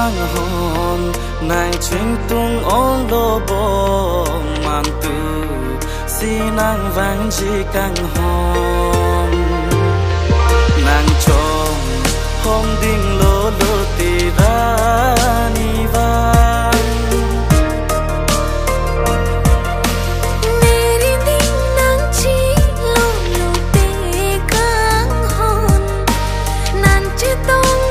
căng hồn nàng chính tung ôn đô bồ màn từ si nàng vang chỉ căng hồn nàng trông hôm đinh lô lô tì ra ni vang मेरी दिन नंची लो लो ते căng hồn nàng chỉ tung